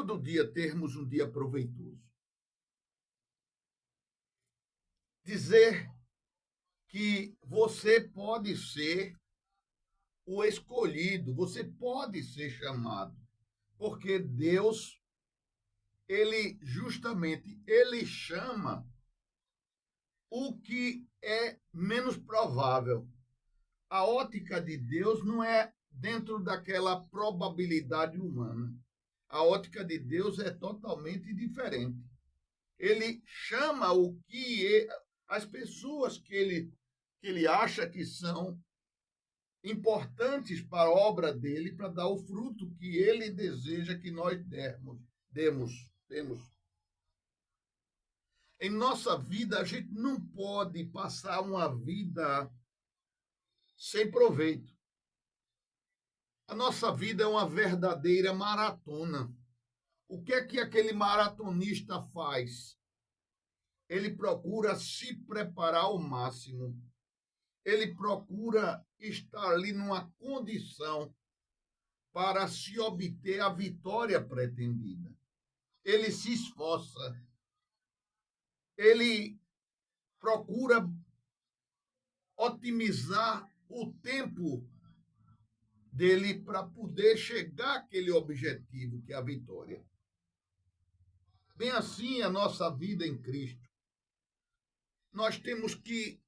todo dia termos um dia proveitoso. Dizer que você pode ser o escolhido, você pode ser chamado, porque Deus, ele chama o que é menos provável. A ótica de Deus não é dentro daquela probabilidade humana. A ótica de Deus é totalmente diferente. Ele chama as pessoas que ele acha que são importantes para a obra dele, para dar o fruto que ele deseja que nós demos. Em nossa vida, a gente não pode passar uma vida sem proveito. A nossa vida é uma verdadeira maratona. O que é que aquele maratonista faz? Ele procura se preparar ao máximo. Ele procura estar ali numa condição para se obter a vitória pretendida. Ele se esforça. Ele procura otimizar o tempo dele para poder chegar àquele objetivo, que é a vitória. Bem assim a nossa vida em Cristo. Nós temos que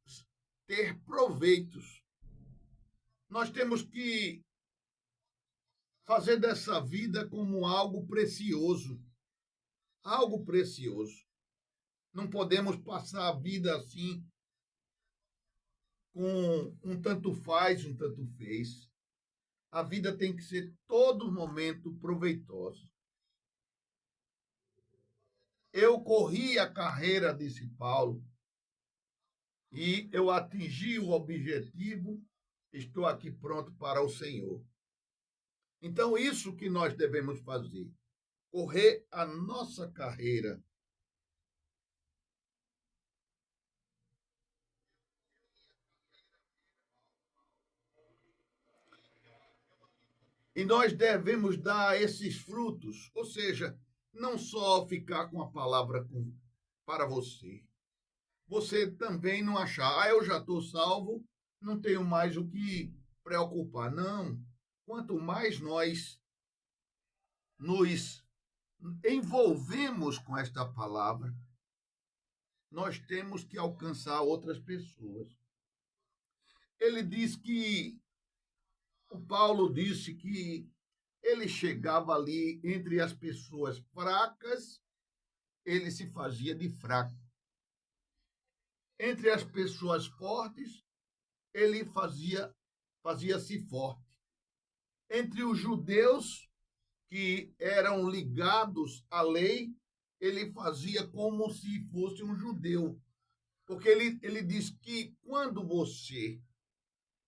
ter proveitos. Nós temos que fazer dessa vida como algo precioso. Algo precioso. Não podemos passar a vida assim, com um tanto faz, um tanto fez. A vida tem que ser todo momento proveitosa. Eu corri a carreira, disse Paulo, e eu atingi o objetivo, estou aqui pronto para o Senhor. Então, isso que nós devemos fazer, correr a nossa carreira. E nós devemos dar esses frutos, ou seja, não só ficar com a palavra para você. Você também não achar, eu já estou salvo, não tenho mais o que preocupar. Não. Quanto mais nós nos envolvemos com esta palavra, nós temos que alcançar outras pessoas. Ele diz que, o Paulo disse que ele chegava ali entre as pessoas fracas, ele se fazia de fraco. Entre as pessoas fortes, ele fazia-se forte. Entre os judeus que eram ligados à lei, ele fazia como se fosse um judeu. Porque ele diz que quando você,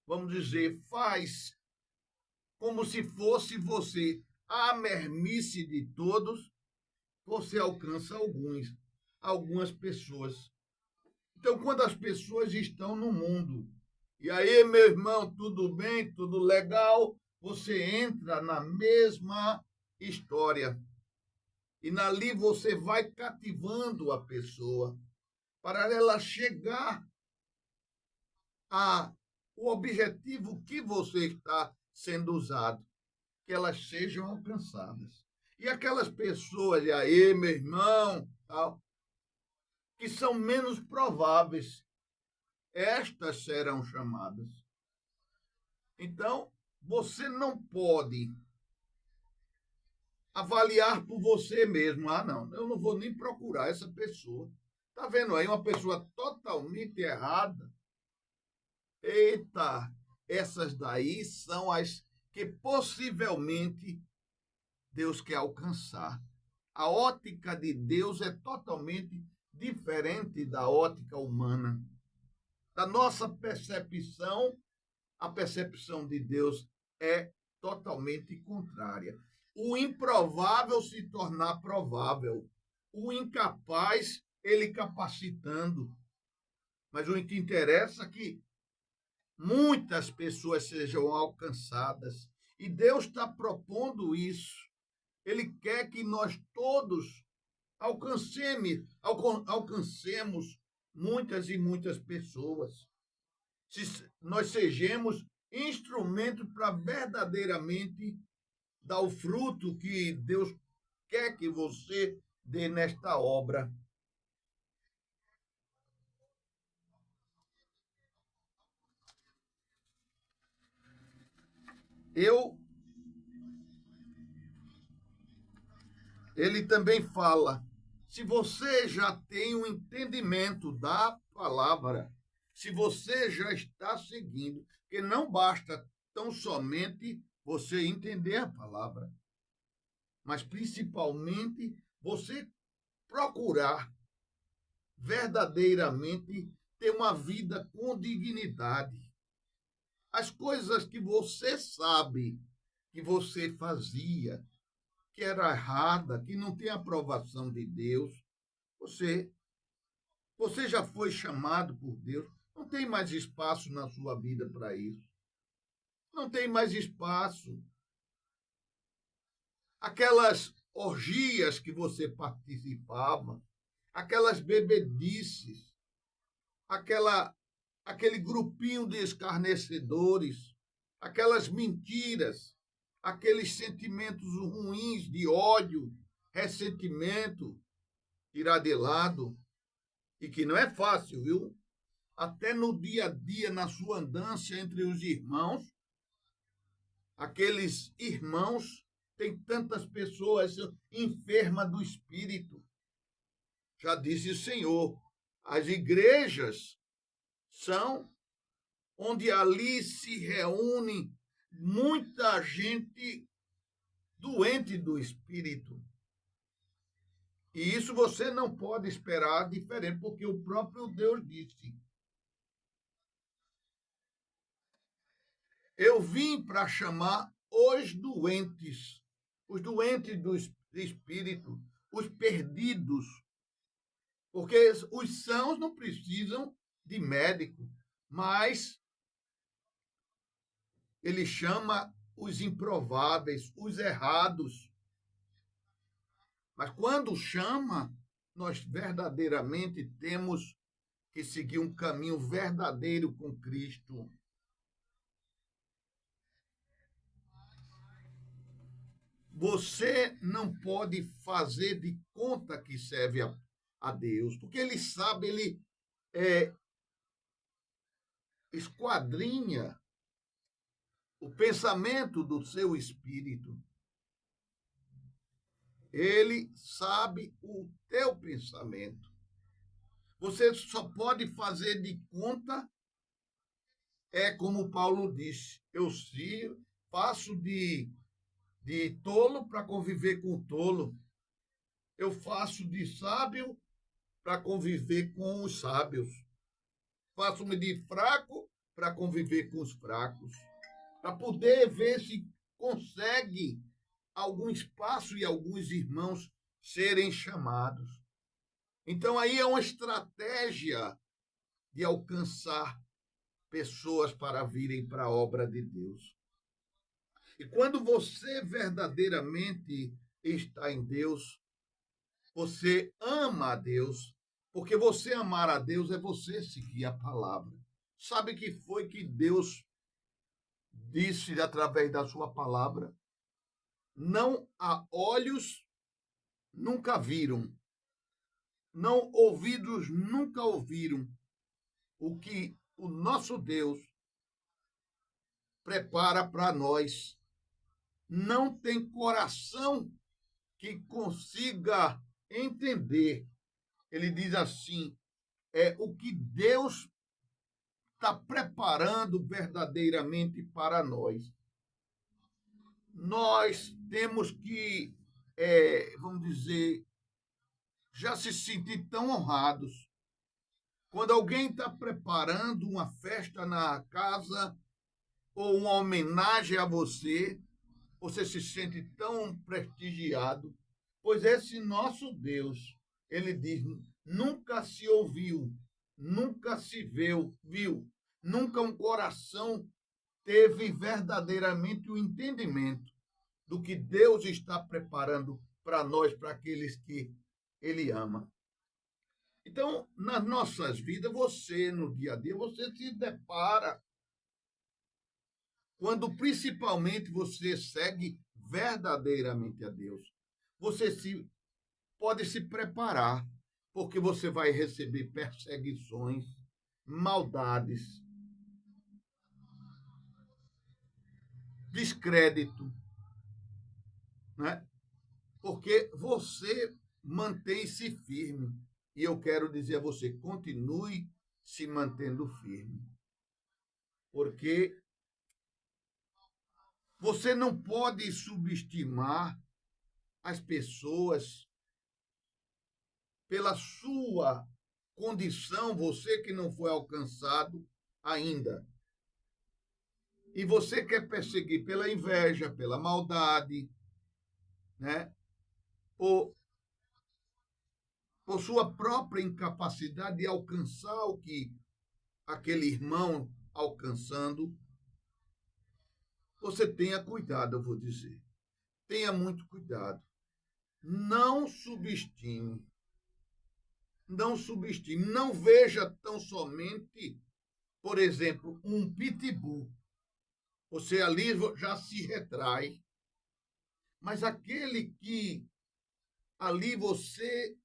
vamos dizer, faz como se fosse você a mermice de todos, você alcança algumas pessoas. Então, quando as pessoas estão no mundo, e aí, meu irmão, tudo bem, tudo legal, você entra na mesma história. E nali você vai cativando a pessoa para ela chegar a o objetivo que você está sendo usado, que elas sejam alcançadas. E aquelas pessoas, e aí, meu irmão, tal, que são menos prováveis, estas serão chamadas. Então, você não pode avaliar por você mesmo. Ah, não, eu não vou nem procurar essa pessoa. Tá vendo aí uma pessoa totalmente errada? Eita, essas daí são as que possivelmente Deus quer alcançar. A ótica de Deus é totalmente diferente da ótica humana. Da nossa percepção, a percepção de Deus é totalmente contrária. O improvável se tornar provável. O incapaz, ele capacitando. Mas o que interessa é que muitas pessoas sejam alcançadas. E Deus está propondo isso. Ele quer que nós todos alcancemos muitas e muitas pessoas. Se nós sejamos instrumento para verdadeiramente dar o fruto que Deus quer que você dê nesta obra. Ele também fala, se você já tem um entendimento da palavra, se você já está seguindo, que não basta tão somente você entender a palavra, mas principalmente você procurar verdadeiramente ter uma vida com dignidade. As coisas que você sabe que você fazia, que era errada, que não tem aprovação de Deus, você já foi chamado por Deus, não tem mais espaço na sua vida para isso. Não tem mais espaço. Aquelas orgias que você participava, aquelas bebedices, aquele grupinho de escarnecedores, aquelas mentiras, aqueles sentimentos ruins de ódio, ressentimento, tirar de lado, e que não é fácil, viu? Até no dia a dia, na sua andança entre os irmãos, aqueles irmãos, tem tantas pessoas enfermas do espírito. Já disse o Senhor, as igrejas são onde ali se reúne muita gente doente do espírito. E isso você não pode esperar diferente, porque o próprio Deus disse: eu vim para chamar os doentes do espírito, os perdidos, porque os sãos não precisam de médico, mas ele chama os improváveis, os errados. Mas quando chama, nós verdadeiramente temos que seguir um caminho verdadeiro com Cristo. Você não pode fazer de conta que serve a Deus, porque ele sabe, ele esquadrinha o pensamento do seu espírito. Ele sabe o teu pensamento. Você só pode fazer de conta, como Paulo disse, eu faço de tolo para conviver com o tolo. Eu faço de sábio para conviver com os sábios. Faço-me de fraco para conviver com os fracos. Para poder ver se consegue algum espaço e alguns irmãos serem chamados. Então, aí é uma estratégia de alcançar pessoas para virem para a obra de Deus. E quando você verdadeiramente está em Deus, você ama a Deus, porque você amar a Deus é você seguir a palavra. Sabe que foi que Deus disse através da sua palavra? Não há olhos nunca viram, não ouvidos nunca ouviram o que o nosso Deus prepara para nós. Não tem coração que consiga entender. Ele diz assim, o que Deus está preparando verdadeiramente para nós. Nós temos que, vamos dizer, já se sentir tão honrados. Quando alguém está preparando uma festa na casa ou uma homenagem a você, você se sente tão prestigiado, pois esse nosso Deus, ele diz, nunca se ouviu, nunca se viu, nunca um coração teve verdadeiramente o entendimento do que Deus está preparando para nós, para aqueles que Ele ama. Então, nas nossas vidas, você, no dia a dia, você se depara quando principalmente você segue verdadeiramente a Deus. Você pode se preparar, porque você vai receber perseguições, maldades, descrédito, né? Porque você mantém-se firme. E eu quero dizer a você, continue se mantendo firme. Porque você não pode subestimar as pessoas pela sua condição, você que não foi alcançado ainda. E você quer perseguir pela inveja, pela maldade, né? Por, por sua própria incapacidade de alcançar o que aquele irmão alcançando. Você tenha cuidado, eu vou dizer. Tenha muito cuidado. Não subestime. Não subestime. Não veja tão somente, por exemplo, um pitbull. Você ali já se retrai. Mas aquele que ali você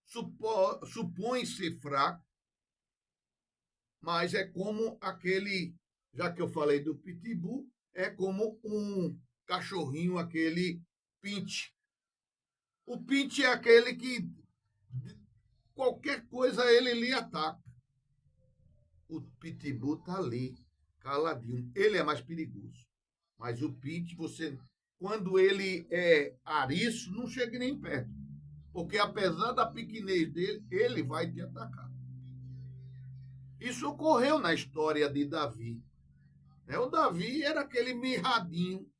supõe ser fraco, mas é como aquele, já que eu falei do pitbull, é como um cachorrinho, aquele pinche. O pinche é aquele que qualquer coisa ele lhe ataca. O pitbull está ali, caladinho. Ele é mais perigoso. Mas o pinche, você, quando ele é ariço, não chega nem perto. Porque apesar da pequenez dele, ele vai te atacar. Isso ocorreu na história de Davi. O Davi era aquele mirradinho,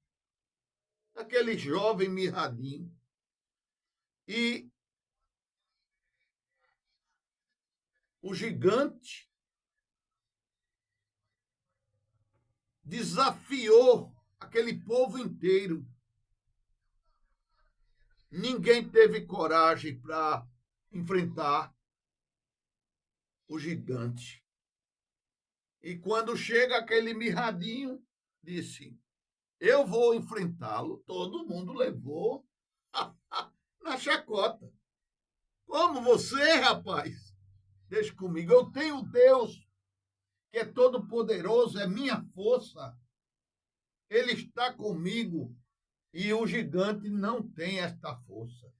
aquele jovem mirradinho. E o gigante desafiou aquele povo inteiro. Ninguém teve coragem para enfrentar o gigante. E quando chega aquele mirradinho, disse: eu vou enfrentá-lo. Todo mundo levou na chacota. Como você, rapaz? Deixa comigo. Eu tenho Deus que é todo poderoso, é minha força. Ele está comigo. E o gigante não tem esta força.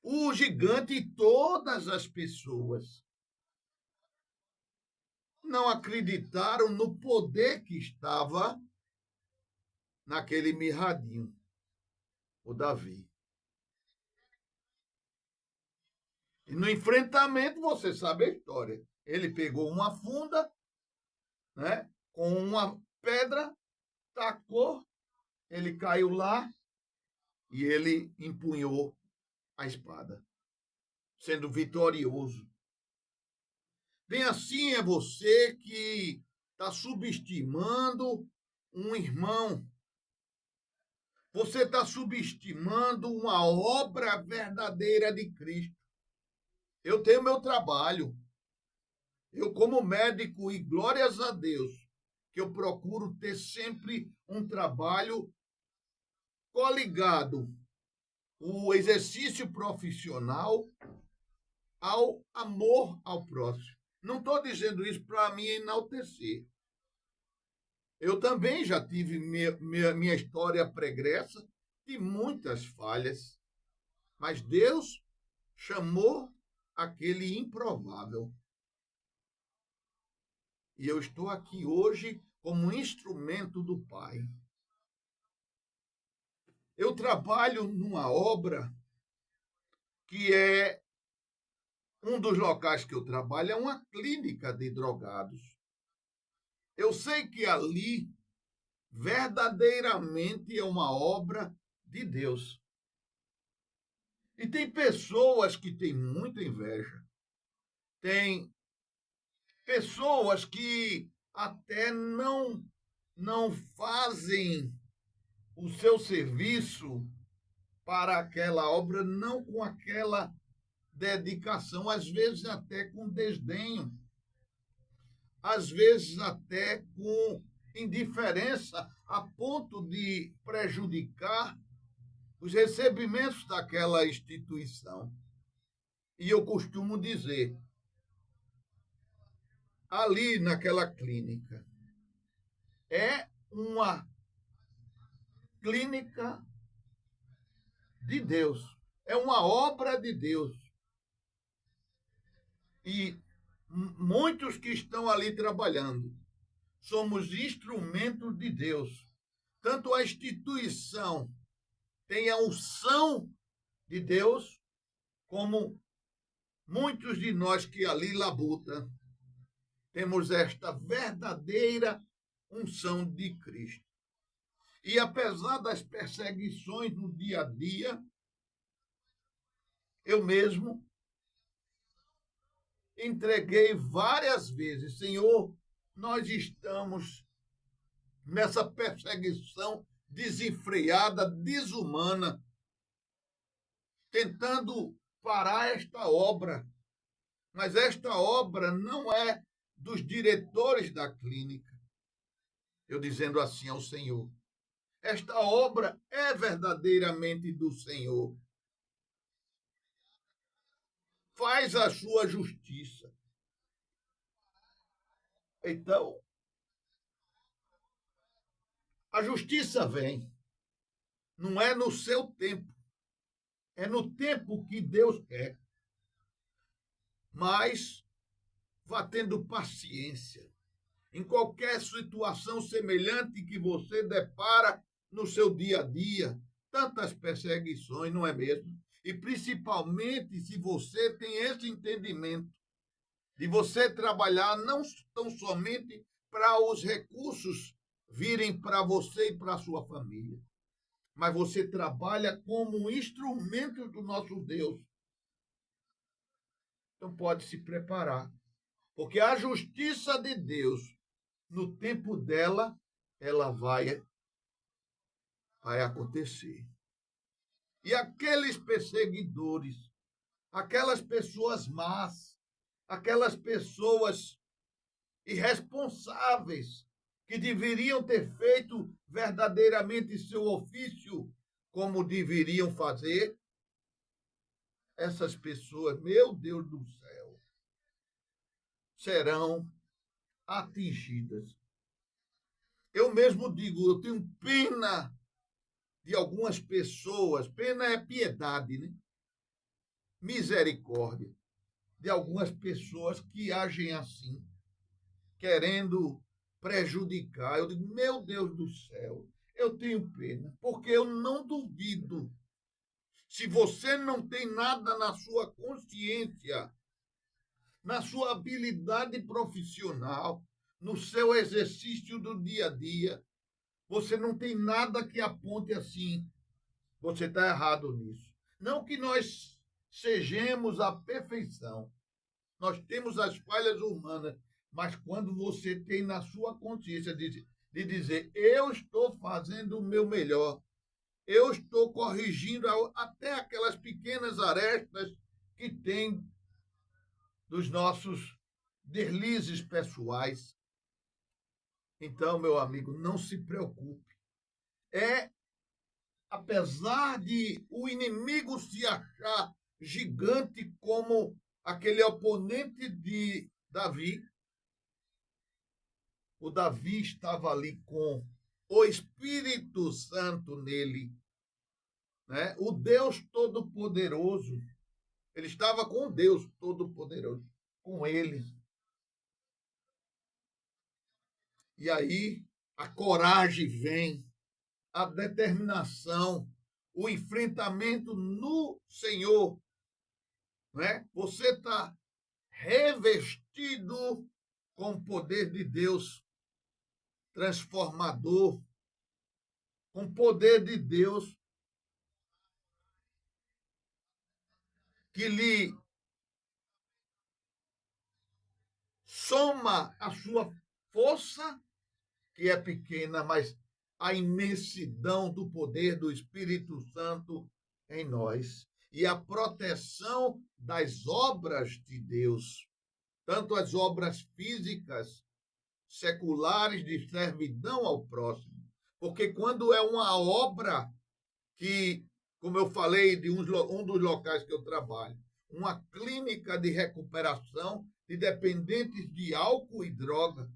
O gigante e todas as pessoas não acreditaram no poder que estava naquele mirradinho, o Davi. E no enfrentamento, você sabe a história. Ele pegou uma funda, né, com uma pedra, tacou, ele caiu lá e ele empunhou a espada, sendo vitorioso. Bem assim é você que está subestimando um irmão. Você está subestimando uma obra verdadeira de Cristo. Eu tenho meu trabalho. Eu, como médico, e glórias a Deus, que eu procuro ter sempre um trabalho coligado, o exercício profissional ao amor ao próximo. Não estou dizendo isso para me enaltecer. Eu também já tive minha história pregressa de muitas falhas, mas Deus chamou aquele improvável. E eu estou aqui hoje como instrumento do Pai. Eu trabalho numa obra que é um dos locais que eu trabalho, é uma clínica de drogados. Eu sei que ali verdadeiramente é uma obra de Deus. E tem pessoas que têm muita inveja. Tem pessoas que até não fazem o seu serviço para aquela obra, não com aquela dedicação, às vezes até com desdenho, às vezes até com indiferença, a ponto de prejudicar os recebimentos daquela instituição. E eu costumo dizer, ali naquela clínica, é uma clínica de Deus, é uma obra de Deus. E muitos que estão ali trabalhando somos instrumentos de Deus. Tanto a instituição tem a unção de Deus, como muitos de nós que ali labutam temos esta verdadeira unção de Cristo. E apesar das perseguições no dia a dia, eu mesmo entreguei várias vezes, Senhor, nós estamos nessa perseguição desenfreada, desumana, tentando parar esta obra. Mas esta obra não é dos diretores da clínica. Eu dizendo assim ao Senhor, esta obra é verdadeiramente do Senhor. Faz a sua justiça. Então, a justiça vem. Não é no seu tempo. É no tempo que Deus quer. Mas vá tendo paciência. Em qualquer situação semelhante que você depara no seu dia a dia, tantas perseguições, não é mesmo? E principalmente se você tem esse entendimento de você trabalhar não tão somente para os recursos virem para você e para a sua família, mas você trabalha como um instrumento do nosso Deus. Então pode se preparar, porque a justiça de Deus, no tempo dela, ela vai acontecer. E aqueles perseguidores, aquelas pessoas más, aquelas pessoas irresponsáveis que deveriam ter feito verdadeiramente seu ofício como deveriam fazer, essas pessoas, meu Deus do céu, serão atingidas. Eu mesmo digo, eu tenho pena de algumas pessoas, pena é piedade, né? Misericórdia de algumas pessoas que agem assim, querendo prejudicar. Eu digo, meu Deus do céu, eu tenho pena, porque eu não duvido. Se você não tem nada na sua consciência, na sua habilidade profissional, no seu exercício do dia a dia, você não tem nada que aponte assim, você está errado nisso. Não que nós sejamos a perfeição, nós temos as falhas humanas, mas quando você tem na sua consciência de dizer, eu estou fazendo o meu melhor, eu estou corrigindo até aquelas pequenas arestas que tem dos nossos deslizes pessoais. Então, meu amigo, não se preocupe. Apesar de o inimigo se achar gigante como aquele oponente de Davi, o Davi estava ali com o Espírito Santo nele, né? O Deus Todo-Poderoso. Ele estava com Deus Todo-Poderoso, com ele. E aí a coragem vem, a determinação, o enfrentamento no Senhor. Né? Você está revestido com o poder de Deus transformador, com o poder de Deus que lhe soma a sua força, que é pequena, mas a imensidão do poder do Espírito Santo em nós e a proteção das obras de Deus, tanto as obras físicas, seculares de servidão ao próximo. Porque quando é uma obra que, como eu falei de um dos locais que eu trabalho, uma clínica de recuperação de dependentes de álcool e droga,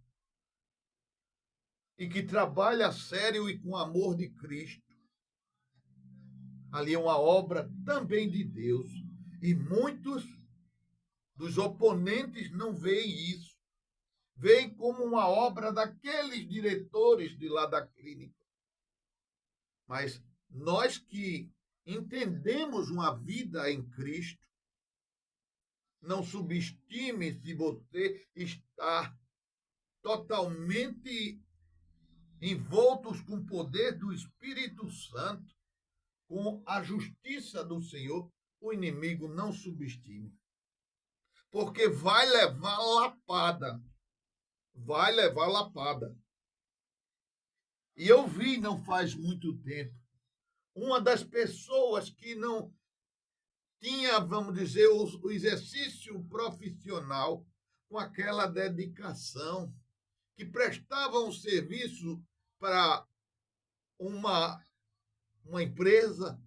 e que trabalha sério e com amor de Cristo. Ali é uma obra também de Deus. E muitos dos oponentes não veem isso. Veem como uma obra daqueles diretores de lá da clínica. Mas nós que entendemos uma vida em Cristo, não subestime se você está totalmente envoltos com o poder do Espírito Santo, com a justiça do Senhor, o inimigo não subestime. Porque vai levar lapada. Vai levar lapada. E eu vi, não faz muito tempo, uma das pessoas que não tinha, vamos dizer, o exercício profissional com aquela dedicação, que prestava um serviço para uma empresa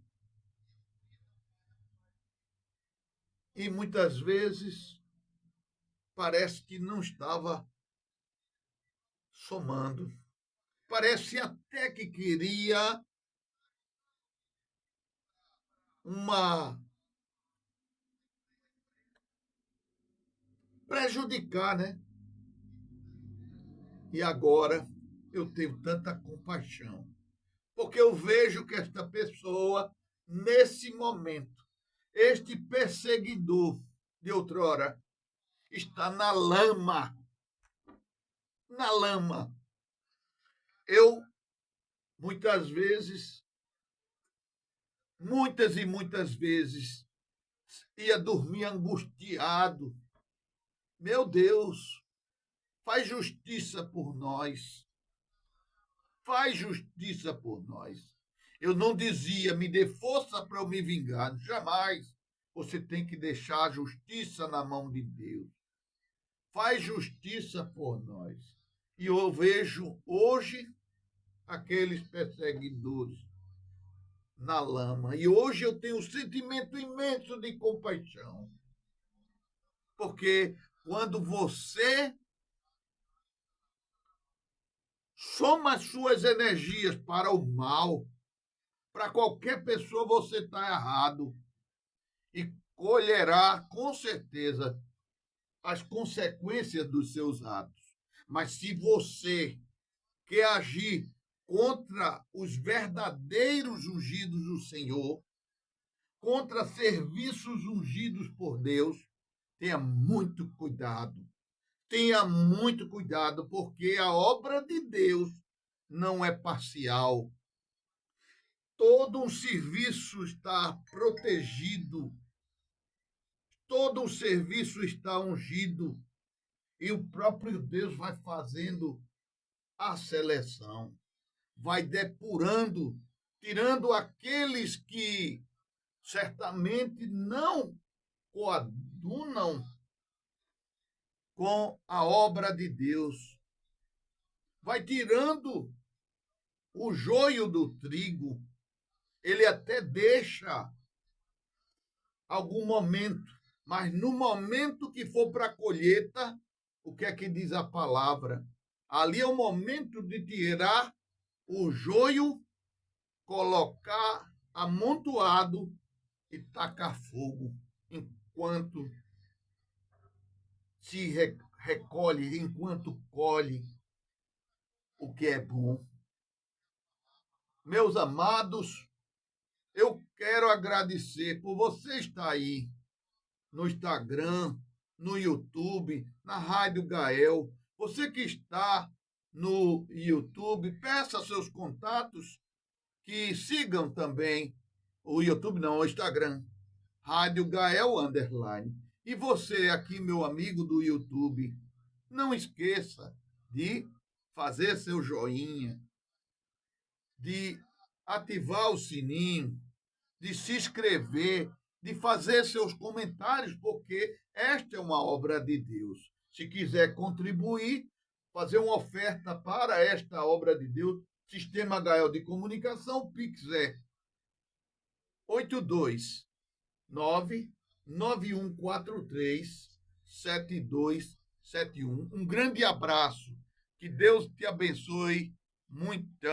e muitas vezes parece que não estava somando. Parece até que queria uma prejudicar, né? E agora eu tenho tanta compaixão, porque eu vejo que esta pessoa, nesse momento, este perseguidor de outrora, está na lama. Na lama. Eu, muitas vezes, muitas e muitas vezes, ia dormir angustiado. Meu Deus, faz justiça por nós. Faz justiça por nós. Eu não dizia, me dê força para eu me vingar. Jamais. Você tem que deixar a justiça na mão de Deus. Faz justiça por nós. E eu vejo hoje aqueles perseguidores na lama. E hoje eu tenho um sentimento imenso de compaixão. Porque quando você soma as suas energias para o mal, para qualquer pessoa você está errado e colherá com certeza as consequências dos seus atos. Mas se você quer agir contra os verdadeiros ungidos do Senhor, contra serviços ungidos por Deus, tenha muito cuidado. Tenha muito cuidado, porque a obra de Deus não é parcial. Todo um serviço está protegido, todo um serviço está ungido, e o próprio Deus vai fazendo a seleção, vai depurando, tirando aqueles que certamente não coadunam com a obra de Deus. Vai tirando o joio do trigo. Ele até deixa algum momento, mas no momento que for para a colheita, o que é que diz a palavra? Ali é o momento de tirar o joio, colocar amontoado e tacar fogo, enquanto se recolhe, enquanto colhe o que é bom. Meus amados, eu quero agradecer por você estar aí no Instagram, no YouTube, na Rádio Gael. Você que está no YouTube, peça seus contatos que sigam também o YouTube, não, o Instagram, Rádio Gael _. E você aqui, meu amigo do YouTube, não esqueça de fazer seu joinha, de ativar o sininho, de se inscrever, de fazer seus comentários, porque esta é uma obra de Deus. Se quiser contribuir, fazer uma oferta para esta obra de Deus, Sistema Gael de Comunicação, Pix é 829-9143-7271. Um grande abraço. Que Deus te abençoe muito.